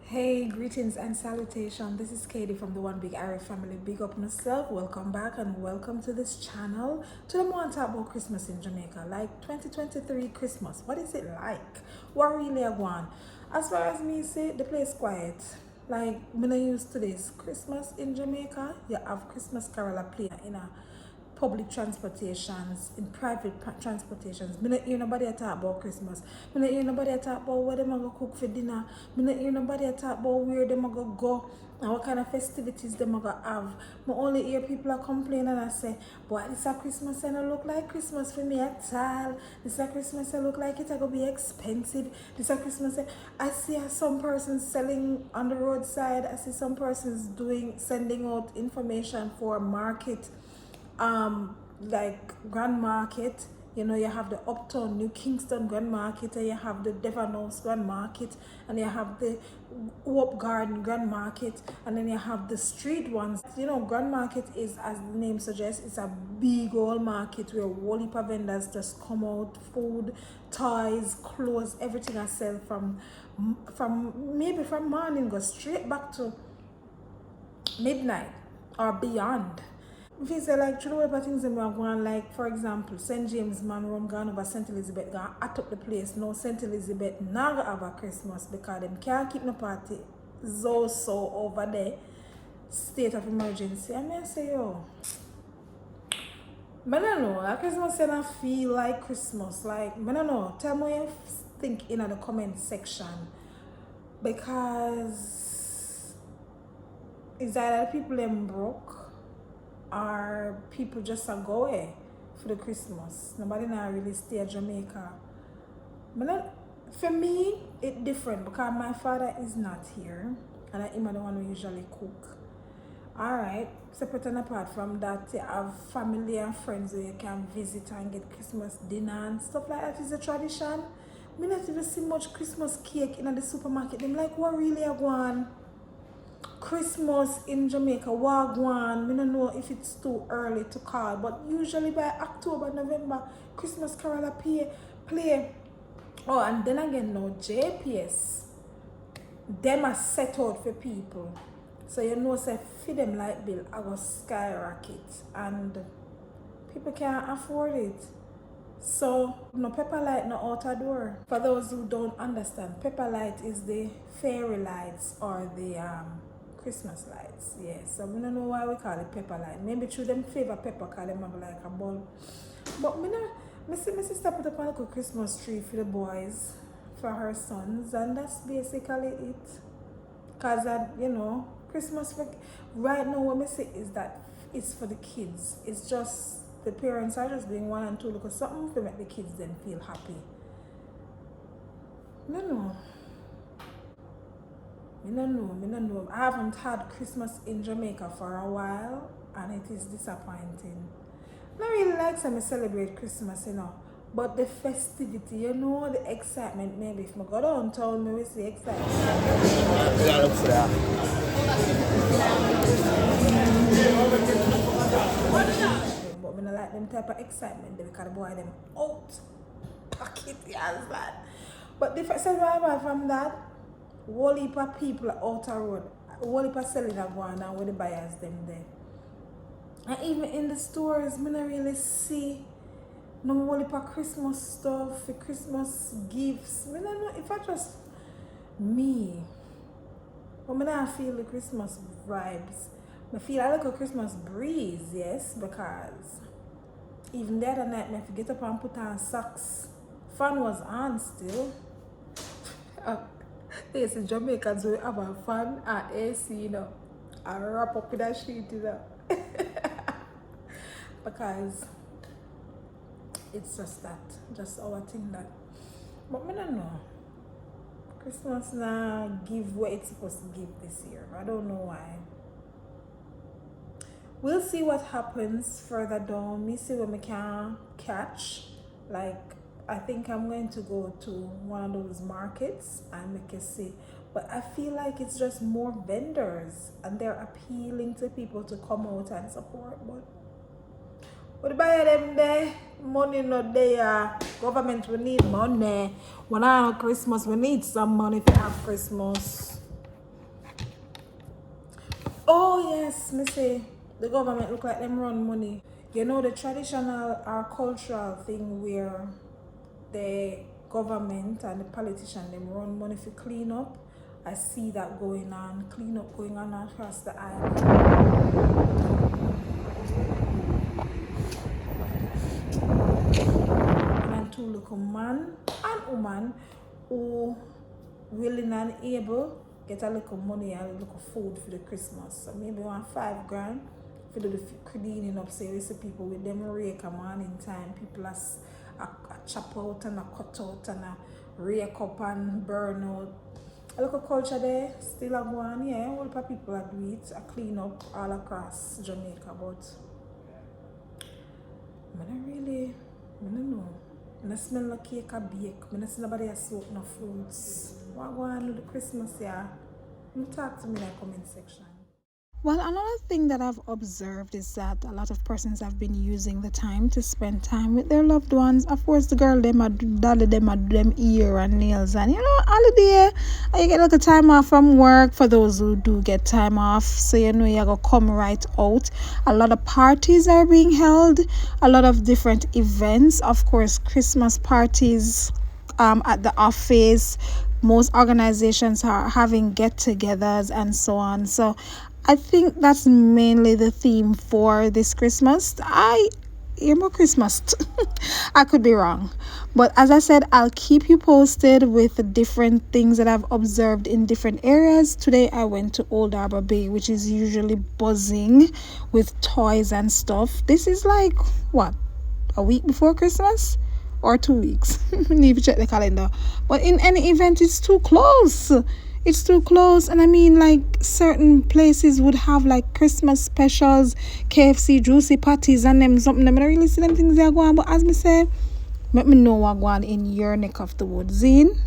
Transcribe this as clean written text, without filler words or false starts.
Hey, greetings and salutation. This is Katie from the One Big Irie family. Big up myself. Welcome back and welcome to this channel. Today I want to talk about Christmas in Jamaica. Like 2023 Christmas. What is it like? What really I want? As far as me say, the place quiet. Like when I used to this Christmas in Jamaica, you have Christmas carol playing in a public transportations, in private transportations. Me not hear nobody talk about Christmas. Me not hear nobody talk about where them a go cook for dinner. Me not hear nobody talk about where them a go and what kind of festivities them a go have. Me only hear people are complaining and I say, boy, this a Christmas and it look like Christmas for me at all. This a Christmas and look like it a go be expensive. This a Christmas. I see some persons selling on the roadside. I see some persons sending out information for market, like Grand Market. You know, you have the Uptown New Kingston Grand Market, and you have the Devon House Grand Market, and you have the Hope Garden Grand Market, and then you have the street ones. You know, Grand Market is, as the name suggests, it's a big old market where whole heap of vendors just come out, food, toys, clothes, everything I sell from morning go straight back to midnight or beyond. If you say like true whatever things them are going, like for example, St. James man run gone over St. Elizabeth gone at up the place. No, St. Elizabeth now have a Christmas because them can't keep no party so over there. State of emergency. I mean, I say yo, I don't know, like Christmas and I feel like Christmas. Like I don't know. Tell me what you think in the comment section, because is that people them broke or people just are going for the Christmas. Nobody now really stay at Jamaica. But not, for me, it's different because my father is not here and I'm the one who usually cook. Alright, separate and apart from that, you have family and friends where you can visit and get Christmas dinner and stuff like that is a tradition. Me not even see much Christmas cake in the supermarket. I'm like, what really I want? Christmas in Jamaica, Wagwan. I don't know if it's too early to call, but usually by October, November, Christmas carol play. Oh, and then again now, JPS, them are set out for people. So you know, say for them light bill, I go skyrocket, and people can't afford it. So no pepper light no outer door. For those who don't understand, pepper light is the fairy lights or the Christmas lights. Yes, so we don't know why we call it pepper light. Maybe through them favor pepper call them have like a bulb. But me see my sister put up a little Christmas tree for the boys, for her sons, and that's basically it. Cause you know, Christmas for right now what me say is that it's for the kids. It's just the parents are just doing one and two because something to make the kids then feel happy. No, no. Me no know. I haven't had Christmas in Jamaica for a while and it is disappointing. Not really like some celebrate Christmas, you know. But the festivity, you know, the excitement, maybe if I go downtown, maybe see excitement. Yeah, look for that. But I don't like them type of excitement because the boy them out pocket as that. But the survival from that, whole heap of people out the road, whole heap of selling are going on with the buyers them there. And even in the stores, I don't really see no whole heap of Christmas stuff, for Christmas gifts. I don't know if I just me. But I don't feel the Christmas vibes. I feel I like a Christmas breeze, yes, because even the other night I get up and put on socks. Fan was on still. There's Jamaicans who have a fan and AC, you know, and wrap up with that sheet, you know. Because it's just that, just our thing that. But I don't know. Christmas now give what it's supposed to give this year. I don't know why. We'll see what happens further down. Me see what we can catch. Like I think I'm going to go to one of those markets and we can see. But I feel like it's just more vendors and they're appealing to people to come out and support. But buy them there, money not there. Government we need money. When I have Christmas, we need some money to have Christmas. Oh yes, me say the government look like them run money. You know the traditional or cultural thing where the government and the politician them run money for clean up. I see that going on, clean up going on across the island. And two little man and woman who willing and able get a little money and a little food for the Christmas. So maybe $5,000 for the cleaning up. Say we see people with them rake a morning time. People a chop out and a cut out and a rake up and burn out. A little culture there still a go on, yeah. All the people are do it, a clean up all across Jamaica, but I don't know. I don't smell like cake or bake. I don't see nobody else soak no fruits. What go on with the Christmas, yeah? You talk to me in the comment section. Well, another thing that I've observed is that a lot of persons have been using the time to spend time with their loved ones. Of course, the girl them a dolly them a do them ear and nails and holiday. And you get a little time off from work for those who do get time off. So you're gonna come right out. A lot of parties are being held. A lot of different events. Of course, Christmas parties at the office. Most organizations are having get-togethers and so on. So I think that's mainly the theme for this Christmas. I am a Christmas. I could be wrong. But as I said, I'll keep you posted with the different things that I've observed in different areas. Today I went to Old Harbour Bay, which is usually buzzing with toys and stuff. This is like, what, a week before Christmas? Or 2 weeks. I need to check the calendar. But in any event, it's too close. It's too close. And I mean, like, certain places would have like Christmas specials, KFC juicy patties and them something. I don't really see them things there go on. But as me say, let me know what go on in your neck of the woods. Zine?